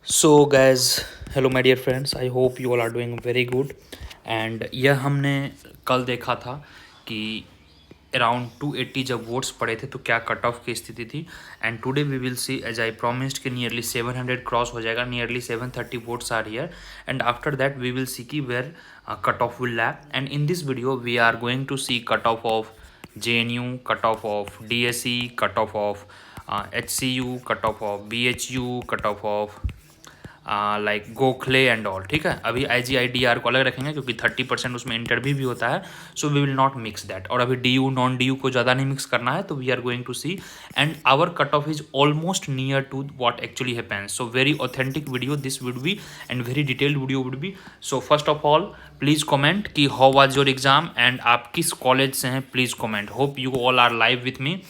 So guys, hello my dear friends, I hope you all are doing very good. And यह हमने कल देखा था कि अराउंड 280 जब वोट्स पड़े थे तो क्या कट ऑफ की स्थिति थी। And today we will see, as I promised, कि नियरली 700 क्रॉस हो जाएगा, nearly 730 votes are here. And after that we will see कि where cut off will lap. And in this video we are going to see cut off JNU, cut off of DSE, cut off of HCU, cut off of BHU, cut off of like Gokhale and all. ठीक है, अभी IGIDR को अलग रखेंगे क्योंकि 30% उसमें interview भी होता है, so we will not mix that. और अभी DU नॉन DU को ज़्यादा नहीं मिक्स करना है, तो we are going to see and our cut off is almost near to what actually happens. So very authentic video this would be and very detailed video would be. So first of all please comment कि how was your exam and आप किस college से हैं, please comment. Hope you all are live with me,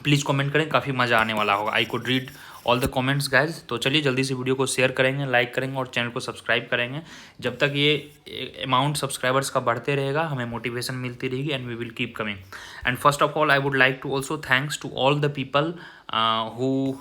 please comment करें, काफ़ी मज़ा आने वाला होगा। I could read all the comments guys. तो चलिए जल्दी से वीडियो को शेयर करेंगे, लाइक करेंगे और चैनल को सब्सक्राइब करेंगे। जब तक ये अमाउंट सब्सक्राइबर्स का बढ़ते रहेगा, हमें मोटिवेशन मिलती रहेगी and we will keep coming. And first of all I would like to also thanks to all the people who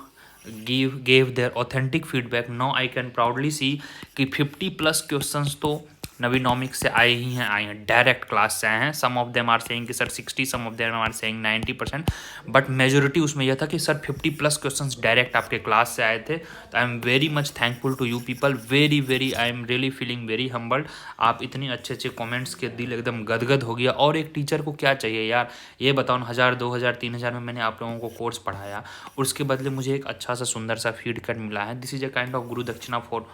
gave their authentic feedback. Now I can proudly see कि 50+ questions तो नवीनॉमिक्स से आए हैं, direct class से आए हैं। Some of them are saying कि sir 60, some of them are saying 90%, but majority उसमें यह था कि सर 50+ क्वेश्चंस डायरेक्ट आपके क्लास से आए थे। तो I am very much thankful to you people, very I am really feeling very humbled. आप इतने अच्छे कमेंट्स के दिल एकदम गदगद हो गया। और एक टीचर को क्या चाहिए यार, ये बताओ ना, 1000 2000 3000 में मैंने आप लोगों को कोर्स पढ़ाया और उसके बदले मुझे एक अच्छा सा सुंदर सा फीडबैक मिला है। This is a kind of गुरु दक्षिणा फॉर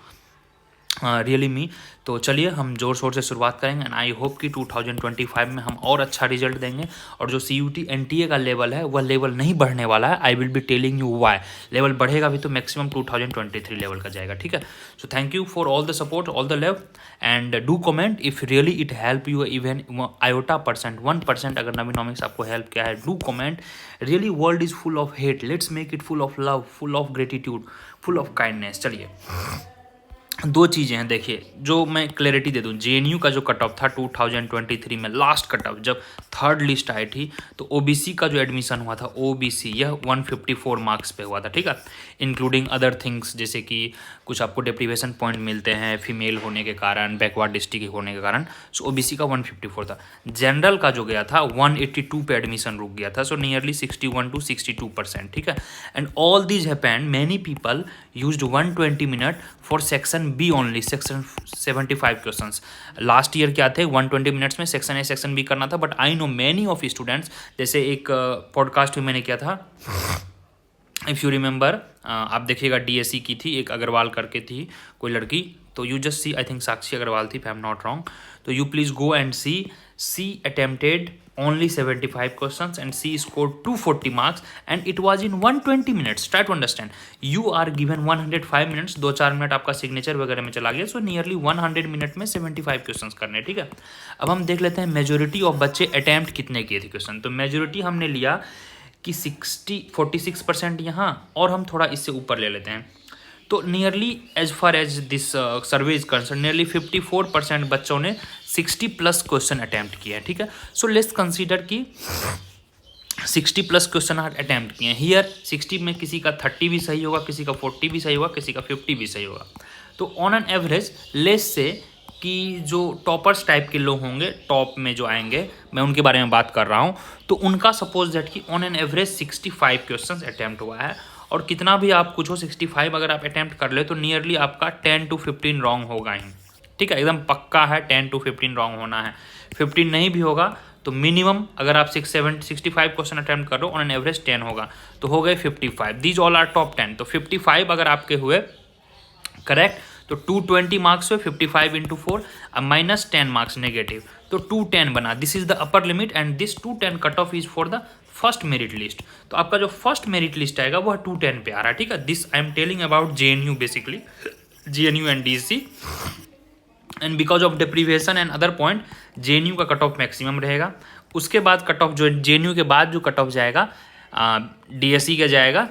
रियली मी। तो चलिए हम जोर शोर से शुरुआत करेंगे एंड आई होप कि 2025 में हम और अच्छा रिजल्ट देंगे। और जो CUT NTA का लेवल है वह लेवल नहीं बढ़ने वाला है। I will be telling you why. Level बढ़ेगा भी तो मैक्सिमम 2023 लेवल का जाएगा। ठीक है, सो thank you for all the support, all the love and do comment if really it help you even iota percent 1%। अगर नवीनॉमिक्स आपको हेल्प किया है, do comment. Really world is full of hate, let's make it full of love, full of gratitude, full of kindness. चलिए, दो चीज़ें हैं, देखिए जो मैं क्लैरिटी दे दूं। JNU का जो कट ऑफ था 2023 में, लास्ट कट ऑफ जब थर्ड लिस्ट आई थी, तो OBC का जो एडमिशन हुआ था, OBC यह 154 मार्क्स पे हुआ था। ठीक है, इंक्लूडिंग अदर थिंग्स, जैसे कि कुछ आपको डेप्रीवेशन पॉइंट मिलते हैं फीमेल होने के कारण, बैकवर्ड डिस्ट्रिक्ट होने के कारण। सो OBC का 154 था। जनरल का जो गया था 182 पे एडमिशन रुक गया था, सो नियरली 61 to 62%। ठीक है, and all these happened, many people used 120 minute for section B only, section 75 questions. Last year क्या थे, 120 मिनट्स में सेक्शन A सेक्शन B करना था। But I know many of students, जैसे एक पॉडकास्ट में मैंने किया था, इफ़ यू रिमेंबर, आप देखिएगा, DSE की थी, एक अग्रवाल करके थी कोई लड़की, तो you just see, I think Sakshi Agrawal थी, if I am not wrong. तो you please go and see attempted only 75 questions and she scored 240 marks and it was in 120 minutes. Try to understand, you are given 105 minutes, 2-4 minute आपका signature वगैरह में चला गया, so nearly 100 minute में 75 questions करने। ठीक है, अब हम देख लेते हैं मेजोरिटी ऑफ बच्चे अटैम्प्ट कितने किए थे क्वेश्चन। तो मेजोरिटी हमने लिया कि 46% यहाँ, और हम थोड़ा इससे ऊपर ले लेते हैं, तो nearly as far as this survey is concern, nearly 54% बच्चों ने 60+ क्वेश्चन अटैम्प्ट किया है। ठीक है, सो लेट्स कंसीडर कि 60+ क्वेश्चन अटैम्प्ट किए हैं। हियर 60 में किसी का 30 भी सही होगा, किसी का 40 भी सही होगा, किसी का 50 भी सही होगा। तो ऑन एन एवरेज लेस से कि जो टॉपर्स टाइप के लोग होंगे, टॉप में जो आएंगे, मैं उनके बारे में बात कर रहा हूँ, तो उनका सपोज दैट कि on an average 65 question attempt हुआ है। और कितना भी आप कुछ हो, 65 अगर आप अटैम्प्ट कर ले तो नियरली आपका 10 to 15 रॉन्ग होगा ही। ठीक है, एकदम पक्का है 10 to 15 रॉन्ग होना है। 15 नहीं भी होगा तो मिनिमम, अगर आप 65 क्वेश्चन अटैम्प्ट कर रहे हो, ऑन एन एवरेज 10 होगा, तो हो गए 55। These all are top 10। तो 55 अगर आपके हुए करेक्ट, तो 220 मार्क्स हुए, 55 into 4, अब -10 मार्क्स नेगेटिव, तो 210 बना। This is the upper limit and this 210 cut off is for the first merit list. तो आपका जो फर्स्ट मेरिट लिस्ट आएगा वह 210 पे आ रहा है। ठीक है, this I am telling about JNU, basically JNU and DSE, and because of deprivation and other point JNU का कट ऑफ मैक्सिमम रहेगा। उसके बाद कट ऑफ जो JNU के बाद जो कट ऑफ जाएगा DSE का जाएगा,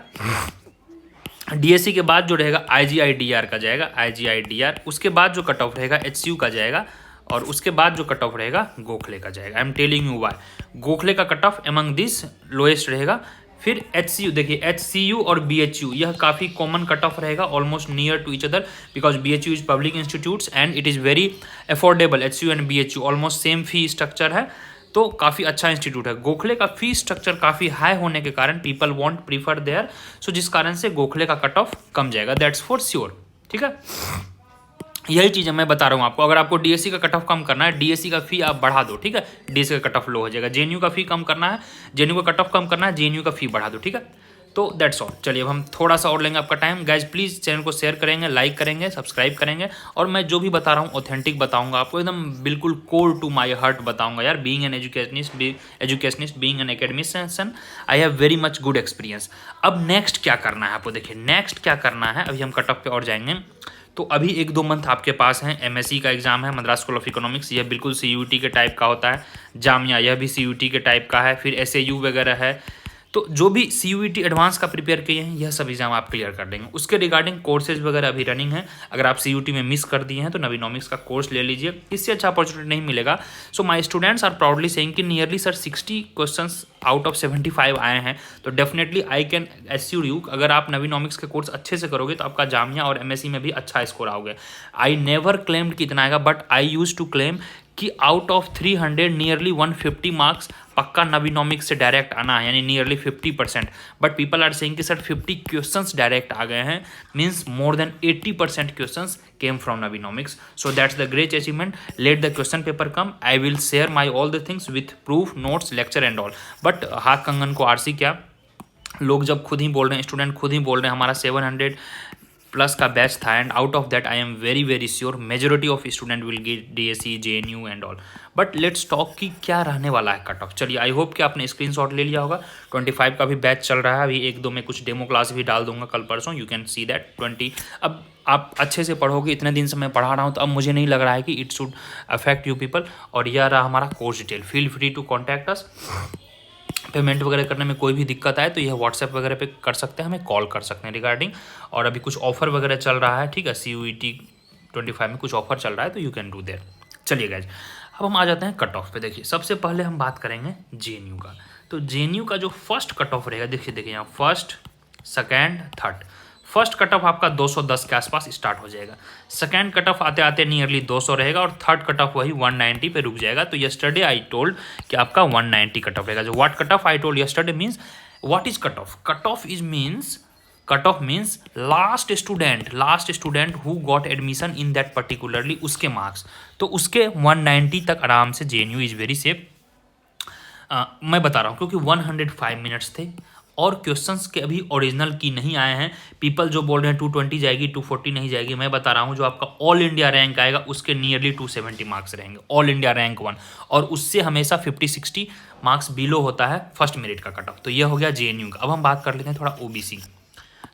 DSE के बाद जो रहेगा IGIDR का जाएगा, IGIDR। उसके बाद जो कट ऑफ रहेगा HCU का जाएगा, और उसके बाद जो कट ऑफ रहेगा गोखले का जाएगा। I am telling you why. Gokhale का cut off among this lowest रहेगा, फिर HCU, देखिए HCU और BHU यह काफ़ी कॉमन कट ऑफ रहेगा, almost near to each other, because BHU is public institutes and it is very affordable. HCU and BHU almost same fee structure है, तो काफ़ी अच्छा इंस्टीट्यूट है। गोखले का फी स्ट्रक्चर काफ़ी हाई होने के कारण पीपल वॉन्ट प्रीफर देयर, सो जिस कारण से गोखले का कट ऑफ कम जाएगा, दैट्स फॉर श्योर। ठीक है, यही चीज़ मैं बता रहा हूँ आपको। अगर आपको DSC का कट ऑफ कम करना है, DSC का फी आप बढ़ा दो, ठीक है, DSC का कट ऑफ लो हो जाएगा। JNU का फी कम करना है, JNU का कट ऑफ कम करना है, JNU का फी बढ़ा दो, ठीक है। तो दैट्स ऑल। चलिए अब हम थोड़ा सा और लेंगे आपका टाइम। गाइज प्लीज़ चैनल को शेयर करेंगे, लाइक करेंगे, सब्सक्राइब करेंगे, और मैं जो भी बता रहा हूँ ऑथेंटिक बताऊंगा आपको, एकदम बिल्कुल कोर टू माई हार्ट बताऊंगा यार। Being an educationist, being an academician, I have very much good experience. अब नेक्स्ट क्या करना है आपको, देखिए नेक्स्ट क्या करना है, अभी हम कट ऑफ पे और जाएंगे। तो अभी 1-2 मंथ आपके पास हैं। MSc का एग्जाम है, मद्रास स्कूल ऑफ इकोनॉमिक्स, यह बिल्कुल CUET के टाइप का होता है। जामिया यह भी CUET के टाइप का है। फिर SAU वगैरह है। तो जो भी CUET एडवांस का प्रिपेयर किए हैं, यह सब एग्जाम आप क्लियर कर देंगे। उसके रिगार्डिंग कोर्सेज वगैरह अभी रनिंग है। अगर आप CUET में मिस कर दिए हैं तो नवीनॉमिक्स का कोर्स ले लीजिए, इससे अच्छा अपॉर्चुनिटी नहीं मिलेगा। So my students are proudly saying कि nearly sir 60 questions out of 75 आए हैं। तो definitely I can assure you, अगर आप नवीनॉमिक्स के कोर्स अच्छे से करोगे तो आपका जामिया और MSc में भी अच्छा स्कोर आओगे। आई नेवर क्लेम्ड कि इतना आएगा, but I use to claim कि आउट ऑफ 300 नियरली 150 मार्क्स पक्का नवीनॉमिक्स से डायरेक्ट आना है, यानी nearly 50%। But people are saying कि सर 50 क्वेश्चंस डायरेक्ट आ गए हैं, means more than 80% questions came from Navinomics. So that's the great achievement. Let the question paper come, I will share my all the things with proof, notes, lecture and all. But हाथ कंगन को RC क्या, लोग जब खुद ही बोल रहे हैं, स्टूडेंट खुद ही बोल रहे हैं हमारा 700 प्लस का बैच था, and out of that I am very very sure majority of student will get DSC, JNU and all. But let's talk कि क्या रहने वाला है कट ऑफ। चलिए आई होप कि आपने स्क्रीनशॉट ले लिया होगा। 25 का भी बैच चल रहा है, अभी 1-2 में कुछ डेमो क्लास भी डाल दूंगा कल परसों, यू कैन सी दैट 20। अब आप अच्छे से पढ़ोगे, इतने दिन से मैं पढ़ा रहा हूँ, तो अब मुझे नहीं लग रहा है कि it should affect you people. और यह रहा हमारा course detail, feel free to contact us. Payment वगैरह करने में कोई भी दिक्कत आए तो यह व्हाट्सएप वगैरह पे कर सकते हैं, हमें कॉल कर सकते हैं रिगार्डिंग। और अभी कुछ ऑफर वगैरह चल रहा है, ठीक है, CUET 25 में कुछ ऑफर चल रहा है, तो यू कैन डू देयर। चलिए गाइज अब हम आ जाते हैं कट ऑफ पे। देखिए सबसे पहले हम बात करेंगे JNU का। तो JNU का जो फर्स्ट कट ऑफ रहेगा, देखिए यहाँ first, second, third. First cut off आपका 210 के आसपास स्टार्ट हो जाएगा। सेकेंड कट ऑफ आते आते नियरली 200 रहेगा, और थर्ड कट ऑफ वही 190 पे रुक जाएगा। तो यस्टरडे आई टोल्ड कि आपका 190 कट ऑफ रहेगा। जो what cut off I told yesterday means, what is cut off? Cut off is means, cut off means last student who got admission in that particularly, उसके marks. तो उसके 190 तक आराम से JNU इज वेरी सेफ। मैं बता रहा हूँ क्योंकि 105 मिनट्स थे, और क्वेश्चंस के अभी ओरिजिनल की नहीं आए हैं। पीपल जो बोल रहे हैं 220 जाएगी, 240 नहीं जाएगी, मैं बता रहा हूँ जो आपका ऑल इंडिया रैंक आएगा उसके नियरली 270 मार्क्स रहेंगे, ऑल इंडिया रैंक 1। और उससे हमेशा 50-60 मार्क्स बिलो होता है फर्स्ट मेरिट का कट ऑफ। तो यह हो गया JNU का। अब हम बात कर लेते हैं थोड़ा OBC।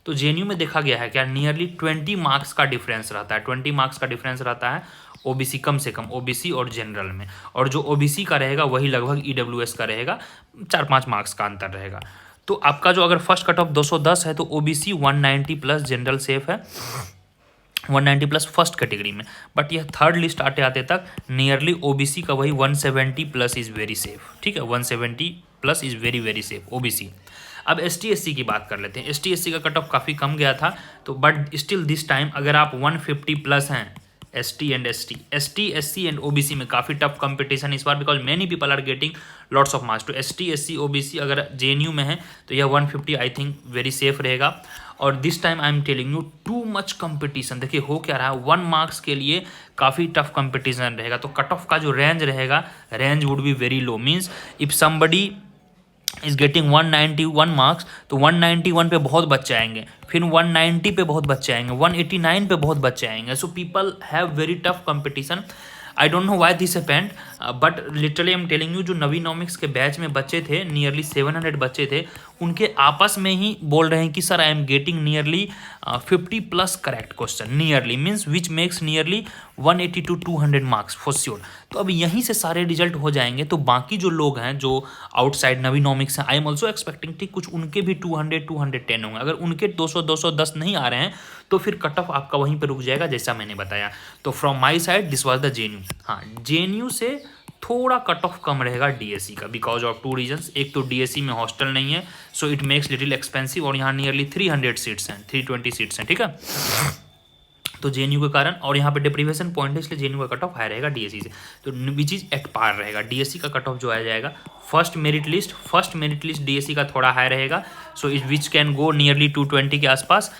तो JNU में देखा गया है क्या, नियरली 20 मार्क्स का डिफरेंस रहता है, 20 मार्क्स का डिफरेंस रहता है OBC, कम से कम OBC और जनरल में। और जो OBC का रहेगा वही लगभग EWS का रहेगा, 4-5 मार्क्स का अंतर रहेगा। तो आपका जो अगर फर्स्ट कट ऑफ 210 है तो OBC 190 प्लस जनरल सेफ है, 190 प्लस फर्स्ट कैटेगरी में। बट यह थर्ड लिस्ट आते आते तक नियरली OBC का वही 170 प्लस इज़ वेरी सेफ, ठीक है, 170 plus is very very safe OBC। अब ST/SC की बात कर लेते हैं। ST/SC का कट ऑफ काफ़ी कम गया था, तो बट स्टिल दिस टाइम अगर आप 150 प्लस हैं ST and SC and OBC में काफ़ी टफ कंपटीशन इस बार, because many people are getting lots of marks. तो ST/SC OBC अगर JNU में है तो यह 150 आई थिंक वेरी सेफ रहेगा। और this time I am telling you too much competition. देखिए हो क्या रहा है, 1 मार्क्स के लिए काफ़ी टफ कंपटीशन रहेगा। तो कट ऑफ का जो रेंज रहेगा, range would be very low. Means if somebody is getting 191 marks, तो 191 पे बहुत बच्चे आएंगे, फिर 190 पे बहुत बच्चे आएंगे, 189 पे बहुत बच्चे आएंगे। So people have very tough competition. I don't know why this happened, but literally I am telling you, जो नवीनॉमिक्स के बैच में बच्चे थे, नियरली 700 बच्चे थे, उनके आपस में ही बोल रहे हैं कि sir I am getting nearly 50 plus correct question, nearly means which makes nearly 180 to 200 marks for sure. तो अब यहीं से सारे रिजल्ट हो जाएंगे। तो बाकी जो लोग हैं जो आउटसाइड नवीनॉमिक्स हैं, आई एम ऑल्सो एक्सपेक्टिंग कि कुछ उनके भी 200-210 होंगे। अगर उनके 200-210 नहीं आ रहे हैं तो फिर कट ऑफ आपका वहीं पर रुक जाएगा, जैसा मैंने बताया। तो from my side this was the JNU। हाँ, JNU से थोड़ा कट ऑफ कम रहेगा डीएससी का बिकॉज ऑफ टू रीजंस। एक तो डीएससी में हॉस्टल नहीं है, so it makes little expensive, और यहाँ नियरली 300 सीट्स हैं, 320 सीट्स हैं, ठीक है। तो जेएनयू के कारण, और यहाँ पे डिप्रीवेशन पॉइंट है, इसलिए जेएनयू का कट ऑफ हाई रहेगा डीएससी से, तो विच इज एट पार रहेगा। डीएससी का कट ऑफ जो आ जाएगा फर्स्ट मेरिट लिस्ट डीएससी का थोड़ा हाई रहेगा, so it which can go nearly 220 के आसपास।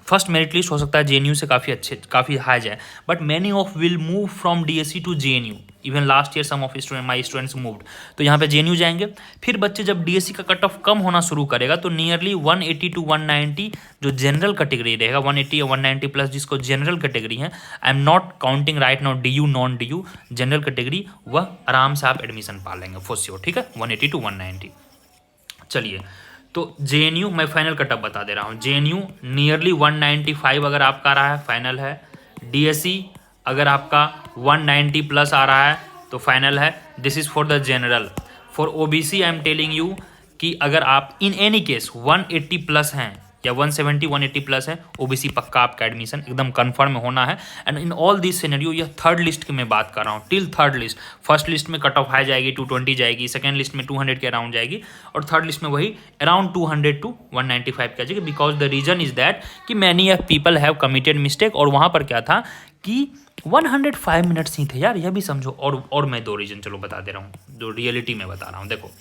फर्स्ट मेरिट लिस्ट हो सकता है जेएनयू से काफ़ी हाई जाए, but many of will move from DSC to JNU. Even last year some of my students moved, तो यहाँ पे जेएनयू जाएंगे। फिर बच्चे जब डीएससी का कट ऑफ कम होना शुरू करेगा तो नियरली 180 टू 190 जो जनरल कैटेगरी रहेगा, 180 या 190 प्लस जिसको जनरल कैटेगरी है, आई am not counting right now DU non DU, general category, वह आराम से आप एडमिशन पा लेंगे फॉर श्योर, ठीक है, 180 टू 190। चलिए, तो जेएनयू मैं फाइनल कटअप बता दे रहा हूँ। जेएनयू नियरली 195 अगर आपका आ रहा है फाइनल है। डीएससी अगर आपका 190 प्लस आ रहा है तो फाइनल है। This is for the general. For OBC I am telling you कि अगर आप इन एनी केस 180 प्लस हैं या 170 180 प्लस है, ओबीसी पक्का आपका एडमिशन एकदम कंफर्म होना है। And in all this scenario, यह थर्ड लिस्ट की मैं बात कर रहा हूँ, till third list. First list में कट ऑफ हाई जाएगी 220 जाएगी, सेकंड लिस्ट में 200 के अराउंड जाएगी, और थर्ड लिस्ट में वही अराउंड 200 टू 195 की जाएगी। Because the reason is that कि many of people have committed mistake, और वहाँ पर क्या था कि 105 मिनट्स ही थे यार, यह भी समझो। और मैं दो रीजन चलो बता दे रहा हूँ, जो रियलिटी में बता रहा हूँ। देखो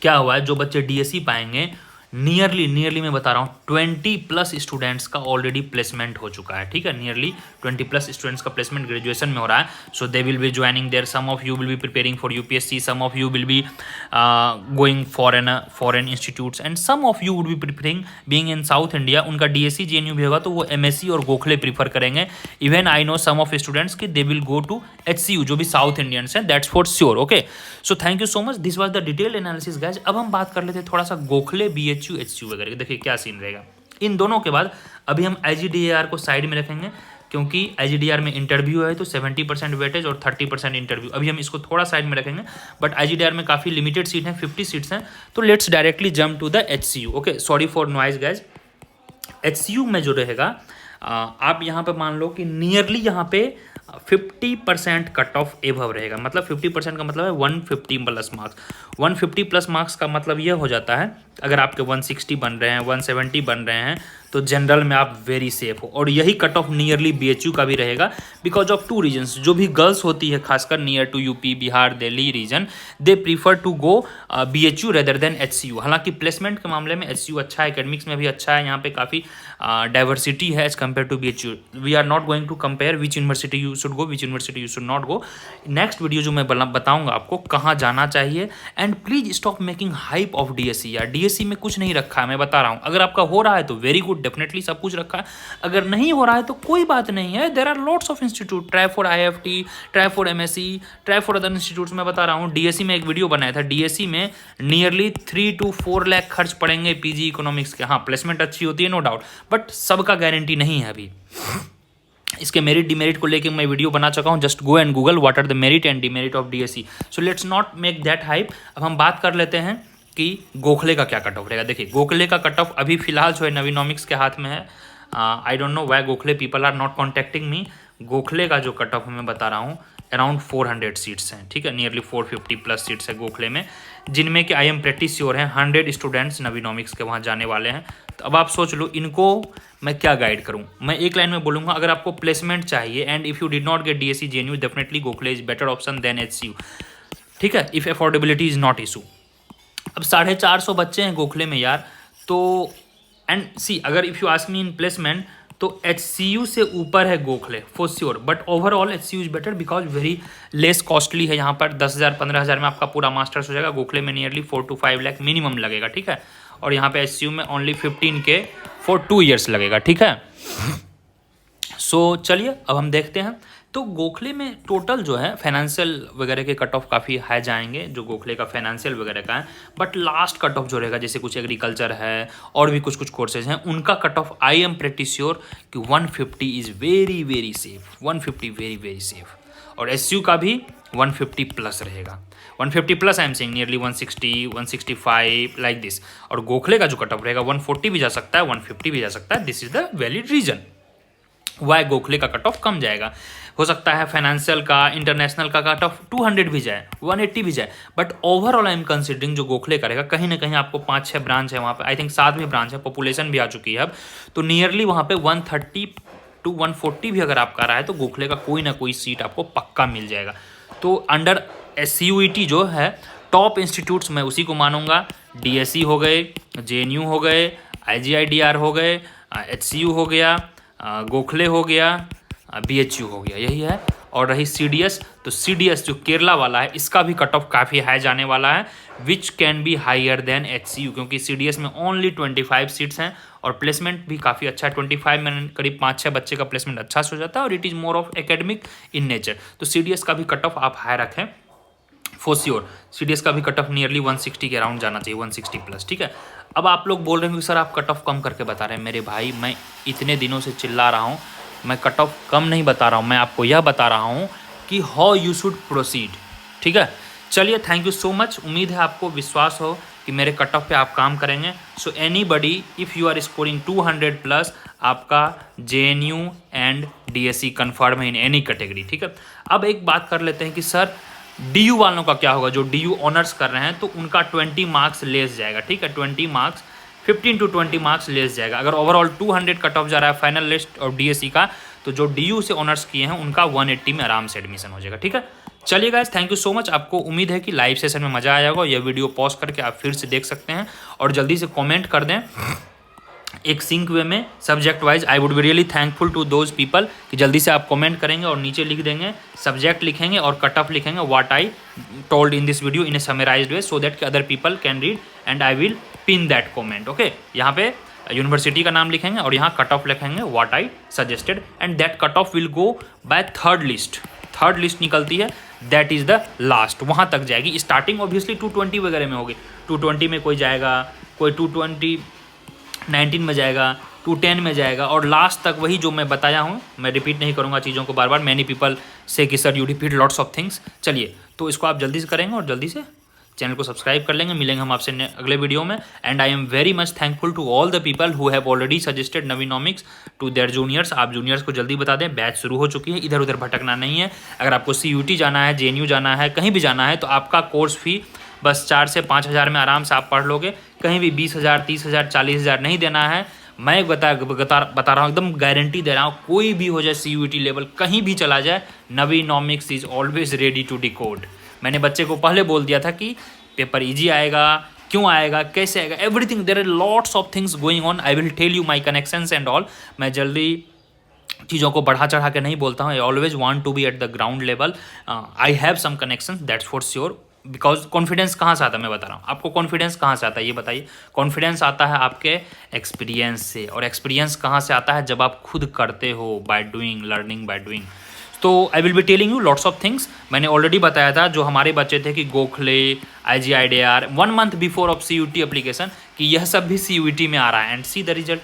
क्या हुआ है, जो बच्चे डीएससी पाएंगे नियरली मैं बता रहा हूँ 20 प्लस स्टूडेंट्स का ऑलरेडी प्लेसमेंट हो चुका है, ठीक है। नियरली 20 प्लस स्टूडेंट्स का प्लेसमेंट ग्रेजुएशन में हो रहा है। So they will be joining there, some of you will be preparing for UPSC, some of you will be going foreign institutes, and some of you would be preparing being in South India. उनका DSC JNU भी होगा तो वो MSc और Gokhale prefer करेंगे। Even I know some of students कि they will go to HCU, जो भी साउथ इंडियंस हैं, that's for sure, okay. So thank you so much, this was the detailed analysis guys. अब हम बात कर लेते हैं थोड़ा सा गोखले, बीएचयू, एचसीयू वगैरह। देखिए क्या सीन रहेगा इन दोनों के बाद। अभी हम आईजीडीआर को साइड में रखेंगे, क्योंकि आईजीडीआर में इंटरव्यू है तो 70% वेटेज और 30% इंटरव्यू। अभी हम इसको थोड़ा साइड में रखेंगे, बट आईजीडीआर में काफ़ी लिमिटेड सीट हैं, 50 सीट्स हैं। तो let's directly jump to the HCU, okay. Sorry for noise guys. HCU में जो रहेगा, आप यहाँ पे मान लो कि नियरली यहाँ पे 50% कट ऑफ एभव रहेगा। मतलब 50% का मतलब है 150 प्लस मार्क्स। 150 प्लस मार्क्स का मतलब यह हो जाता है, अगर आपके 160 बन रहे हैं, 170 बन रहे हैं, तो जनरल में आप वेरी सेफ हो। और यही कट ऑफ नियरली बीएचयू का भी रहेगा, बिकॉज ऑफ टू रीजन्स। जो भी गर्ल्स होती है खासकर near to UP, Bihar, Delhi region, they prefer to go BHU rather than HCU. हालांकि प्लेसमेंट के मामले में एचसीयू अच्छा है, एकेडमिक्स में भी अच्छा है, यहाँ पे काफ़ी डाइवर्सिटी है as compare to BHU. We are not going to compare which university you should go, which university you should not go. Next video जो मैं बताऊंगा आपको कहाँ जाना चाहिए। And please stop making hype of DSC. यार DSC में कुछ नहीं रखा है, मैं बता रहा हूँ। अगर आपका हो रहा है तो वेरी गुड, डेफिनेटली सब कुछ रखा है। अगर नहीं हो रहा है तो कोई बात नहीं है, there are lots of institute. Try for IFT, try for MSC, try for other institutes. मैं बता रहा हूँ डीएससी में एक वीडियो बनाया था, डीएससी में नियरली 3 to 4 लाख खर्च पड़ेंगे पीजी इकोनॉमिक्स के। हाँ प्लेसमेंट अच्छी होती है नो डाउट, बट सबका गारंटी नहीं है अभी। इसके मेरिट डिमेरिट को लेके मैं वीडियो बना चुका हूँ, just go and Google what are the merit and demerit of DSC. So let's not make that hype. अब हम बात कर लेते हैं कि गोखले का क्या कट ऑफ रहेगा। देखिए गोखले का कट ऑफ अभी फिलहाल जो है नवीनोमिक्स के हाथ में है। I don't know why Gokhale people are not contacting me. Gokhale का जो कट ऑफ मैं बता रहा हूँ अराउंड 400 सीट्स हैं, ठीक है। नियरली 450 प्लस सीट्स है गोखले में, जिनमें कि आई एम प्रेटी श्योर हैं 100 स्टूडेंट्स नवीनोमिक्स के वहाँ जाने वाले हैं। तो अब आप सोच लो इनको मैं क्या गाइड करूँ। मैं एक लाइन में बोलूँगा, अगर आपको प्लेसमेंट चाहिए and if you did not get DSC JNU, definitely Gokhale is better option than HCU, ठीक है, if affordability is not issue. अब 450 बच्चे हैं गोखले में यार, तो एंड सी अगर if you ask me in placement तो एचसीयू से ऊपर है Gokhale for sure, but overall HCU is better because very less costly है। यहाँ पर 10,000 15,000 में आपका पूरा मास्टर्स हो जाएगा। गोखले में नियरली 4 to 5 लाख मिनिमम लगेगा, ठीक है। और यहाँ पे एचसीयू में ओनली 15K फॉर 2 years लगेगा, ठीक है। सो चलिए अब हम देखते हैं। तो गोखले में टोटल जो है फाइनेंशियल वगैरह के कट ऑफ काफ़ी हाई जाएंगे, जो गोखले का फाइनेंशियल वगैरह का है। बट लास्ट कट ऑफ जो रहेगा, जैसे कुछ एग्रीकल्चर है और भी कुछ कोर्सेज हैं, उनका cut off I am pretty sure कि 150 is very very safe, 150 very very safe. और एसयू का भी 150 प्लस रहेगा, 150 plus I am saying nearly 160 165 like this. और गोखले का जो कट ऑफ रहेगा 140 भी जा सकता है, 150 भी जा सकता है। This is the valid reason. Why Gokhale का कट ऑफ कम जाएगा। हो सकता है फाइनेंशियल का, इंटरनेशनल का कट ऑफ 200 भी जाए, 180 भी जाए, but overall I am considering जो गोखले करेगा, कहीं ना कहीं आपको 5-6 ब्रांच है वहाँ पे, आई थिंक 7 भी ब्रांच है, पॉपुलेशन भी आ चुकी है अब, तो नियरली वहाँ पे 130 to 140 भी अगर आपका रहा है तो गोखले का कोई ना कोई सीट आपको पक्का मिल जाएगा। तो अंडर CUET जो है टॉप इंस्टीट्यूट्स मैं उसी को मानूंगा, DSE हो गए, JNU हो गए, IGIDR हो गए, HCU हो गया, गोखले हो गया, BHU हो गया, यही है। और रही CDS, तो CDS जो केरला वाला है इसका भी कट ऑफ काफ़ी हाई जाने वाला है, which can be higher than HCU, क्योंकि CDS में ओनली 25 सीट्स हैं और प्लेसमेंट भी काफ़ी अच्छा है। 25 में करीब 5-6 बच्चे का प्लेसमेंट अच्छा से हो जाता है और it is more of academic in nature. तो CDS का भी कट ऑफ आप हाई रखें फॉर श्योर। CDS का भी कट ऑफ नियरली 160 के अराउंड जाना चाहिए, 160 प्लस, ठीक है। अब आप लोग बोल रहे हैं कि सर आप कट ऑफ कम करके बता रहे हैं। मेरे भाई मैं इतने दिनों से चिल्ला रहा हूँ, मैं कट ऑफ कम नहीं बता रहा हूँ, मैं आपको यह बता रहा हूँ कि हाउ यू शुड प्रोसीड, ठीक है। चलिए, थैंक यू सो मच। उम्मीद है आपको विश्वास हो कि मेरे कट ऑफ पे आप काम करेंगे। So anybody if you are scoring 200 plus, आपका JNU एंड DSE कन्फर्म है इन एनी कैटेगरी, ठीक है। अब एक बात कर लेते हैं कि सर DU वालों का क्या होगा, जो DU ऑनर्स कर रहे हैं तो उनका 20 मार्क्स लेस जाएगा, ठीक है। 20 मार्क्स 15 to 20 मार्क्स लेस जाएगा। अगर ओवरऑल 200 कट ऑफ जा रहा है फाइनल लिस्ट और DSE का, तो जो DU से ऑनर्स किए हैं उनका 180 में आराम से एडमिशन हो जाएगा, ठीक है। चलिए guys, thank you so much. आपको उम्मीद है कि लाइव सेशन में मजा आया होगा। यह वीडियो पॉज करके आप फिर से देख सकते हैं और जल्दी से कमेंट कर दें एक सिंक वे में subject wise. I would be really thankful to those people कि जल्दी से आप कमेंट करेंगे और नीचे लिख देंगे, सब्जेक्ट लिखेंगे और कट ऑफ लिखेंगे, what I told in this video in a summarized way, so that कि other people can read and I will pin that comment, okay. यहाँ पे यूनिवर्सिटी का नाम लिखेंगे और यहाँ कट ऑफ लिखेंगे what I suggested, and that cut off will go by third list. Third list निकलती है, दैट इज द लास्ट, वहाँ तक जाएगी। स्टार्टिंग ऑब्वियसली 220 वगैरह में होगी, 220 में कोई जाएगा, कोई 219 में जाएगा, 210 में जाएगा, और लास्ट तक वही जो मैं बताया हूँ। मैं रिपीट नहीं करूँगा चीज़ों को बार बार, मैनी पीपल से कि sir you repeat lots of things. चलिए, तो इसको आप जल्दी से करेंगे और जल्दी से चैनल को सब्सक्राइब कर लेंगे। मिलेंगे हम आपसे अगले वीडियो में। And I am very much thankful to all the people who have already suggested Navinomics to their juniors. आप जूनियर्स को जल्दी बता दें, बैच शुरू हो चुकी है, इधर उधर भटकना नहीं है। अगर आपको CUT जाना है, JNU जाना है, कहीं भी जाना है, तो आपका कोर्स फी बस 4 से 5 हज़ार में आराम से आप पढ़ लोगे। कहीं भी 20,000, 30,000, 40,000 नहीं देना है। मैं बता रहा हूँ, एकदम गारंटी दे रहा हूँ, कोई भी हो जाए CUT लेवल, कहीं भी चला जाए, Navinomics is always ready to decode. मैंने बच्चे को पहले बोल दिया था कि पेपर इजी आएगा, क्यों आएगा, कैसे आएगा, everything, there are lots of things going on. I will tell you my connections and all. मैं जल्दी चीज़ों को बढ़ा चढ़ा के नहीं बोलता हूँ। I always want to be at the ground level. I have some connections, that's for sure. Because confidence कहाँ से आता है, मैं बता रहा हूँ आपको। कॉन्फिडेंस कहाँ से आता है ये बताइए। कॉन्फिडेंस आता है आपके एक्सपीरियंस से, और एक्सपीरियंस कहाँ से आता है, जब आप खुद करते हो, by doing, learning by doing. तो I will be telling you lots of things. मैंने ऑलरेडी बताया था जो हमारे बच्चे थे कि Gokhale, IGIDR 1 month before of CUT application, कि यह सब भी CUT में आ रहा है, एंड सी द रिजल्ट।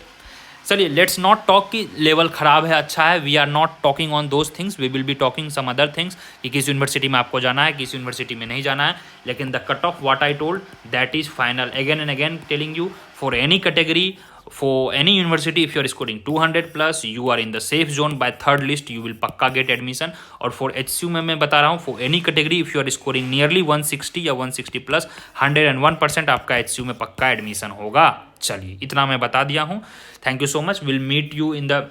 चलिए, लेट्स नॉट टॉक कि लेवल खराब है, अच्छा है। We are not talking on those things, we will be talking some other things, कि किस यूनिवर्सिटी में आपको जाना है, किस यूनिवर्सिटी में नहीं जाना है। लेकिन the cut off what I told, that is final. Again and again telling you, for any category, for any university, if you are scoring 200 plus, you are in the safe zone. By third list you will पक्का get admission. और for HCU में मैं बता रहा हूँ, for any category if you are scoring nearly 160 या 160 plus, 101% आपका HCU में पक्का एडमिशन होगा। चलिए, इतना मैं बता दिया हूँ। Thank you so much. Will meet you in the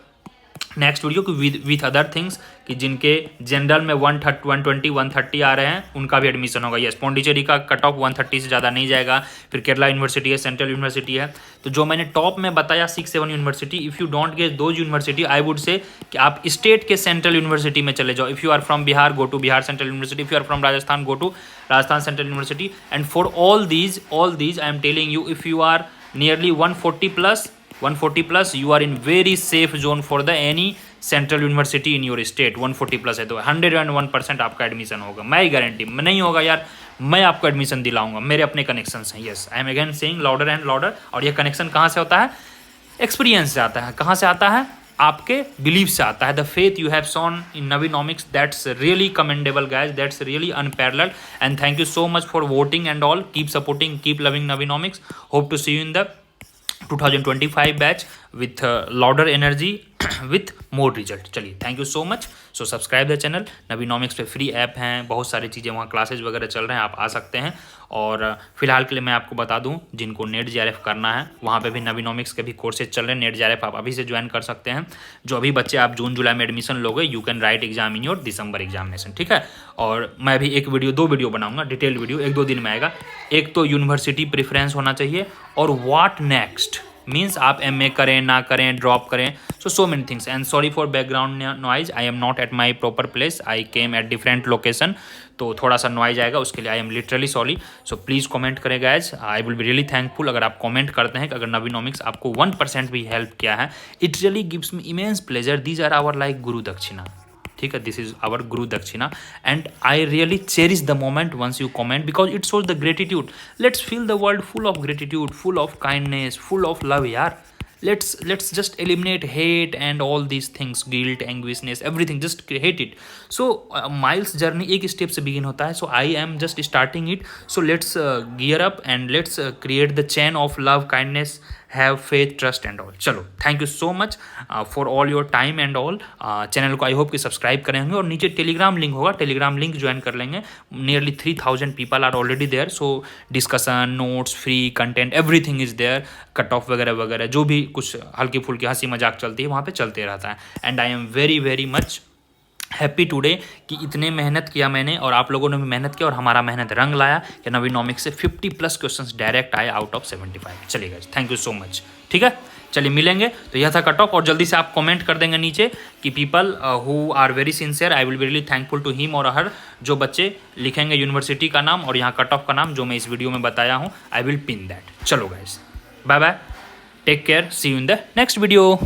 next video with other things, कि जिनके जनरल में 120, 130 आ रहे हैं, उनका भी एडमिशन होगा। यस, पौंडीचेरी का कट ऑफ 130 से ज़्यादा नहीं जाएगा। फिर केरला यूनिवर्सिटी है, सेंट्रल यूनिवर्सिटी है। तो जो मैंने टॉप में बताया 6-7 university, if you don't get those university, I would say कि आप स्टेट के सेंट्रल यूनिवर्सिटी में चले जाओ। If you are from Bihar, go to Bihar central university. If you are from Rajasthan, go to Rajasthan central university. And for all these I am telling you, if you are nearly 140 plus, you are in very safe zone for the any central university in your state. 140 plus है तो 101% आपका admission होगा। मैं guarantee नहीं होगा यार, मैं आपको एडमिशन दिलाऊंगा, मेरे अपने कनेक्शंस हैं। Yes, I am again saying louder and louder. और ये कनेक्शन कहाँ से होता है? एक्सपीरियंस से आता है। कहाँ से आता है? आपके बिलीफ से आता है। The faith you have shown in Navinomics, that's really commendable guys, that's really unparalleled. And thank you so much for voting and all. Keep supporting, keep loving Navinomics. Hope to see you in the 2025 batch with louder energy with more result. चलिए, thank you so much. So subscribe the channel. Navinomics पे free app हैं, बहुत सारी चीज़ें वहाँ classes वगैरह चल रहे हैं, आप आ सकते हैं। और फिलहाल के लिए मैं आपको बता दूं, जिनको नेट जेआरएफ करना है वहाँ पे भी नवीनॉमिक्स के भी कोर्सेज चल रहे हैं। नेट जेआरएफ आप अभी से ज्वाइन कर सकते हैं। जो अभी बच्चे आप जून जुलाई में एडमिशन लोगे, you can write exam in your December examination, ठीक है। और मैं भी एक वीडियो 2 वीडियो बनाऊंगा, डिटेल्ड वीडियो 1-2 दिन में आएगा। एक तो यूनिवर्सिटी प्रेफरेंस होना चाहिए, और व्हाट नेक्स्ट मीन्स आप एमए करें ना करें, ड्रॉप करें, so many things. And sorry for background noise, I am not at my proper place, I came at different location, तो थोड़ा सा नॉइज आएगा, उसके लिए I am literally sorry. So please comment करें guys, I will be really thankful अगर आप comment करते हैं कि अगर नवीनॉमिक्स आपको 1% भी हेल्प किया है। It really gives me immense pleasure, these are our like guru dakshina, ठीक है, this is our guru dakshina, and I really cherish the moment once you comment, because it shows the gratitude. Let's feel the world full of gratitude, full of kindness, full of love यार। Let's just eliminate hate and all these things, guilt, anguishness, everything, just hate it. So Miles journey एक step से begin होता है, so I am just starting it. So let's gear up and let's create the chain of love, kindness, have faith, trust and all. चलो, thank you so much for all your time and all. Channel को I hope कि subscribe करें होंगे, और नीचे Telegram link होगा, Telegram link join कर लेंगे। Nearly 3000 people are already there, so discussion, notes, free content, everything is there. Cut off वगैरह वगैरह जो भी कुछ हल्की फुल्की हंसी मजाक चलती है वहाँ पे चलते रहता है। And I am very very much happy today कि इतने मेहनत किया मैंने, और आप लोगों ने भी मेहनत किया, और हमारा मेहनत रंग लाया कि नवीनॉमिक्स से 50+ क्वेश्चंस डायरेक्ट आए आउट ऑफ 75। चलिए थैंक यू सो मच, ठीक है। चलिए मिलेंगे। तो यह था कट ऑफ, और जल्दी से आप कमेंट कर देंगे नीचे कि people who are very sincere, I will be really thankful to him और हर। जो बच्चे लिखेंगे यूनिवर्सिटी का नाम और यहाँ कट ऑफ का नाम जो मैं इस वीडियो में बताया हूँ, आई विल पिन दैट। चलो guys, bye bye, take care, see you in the next video.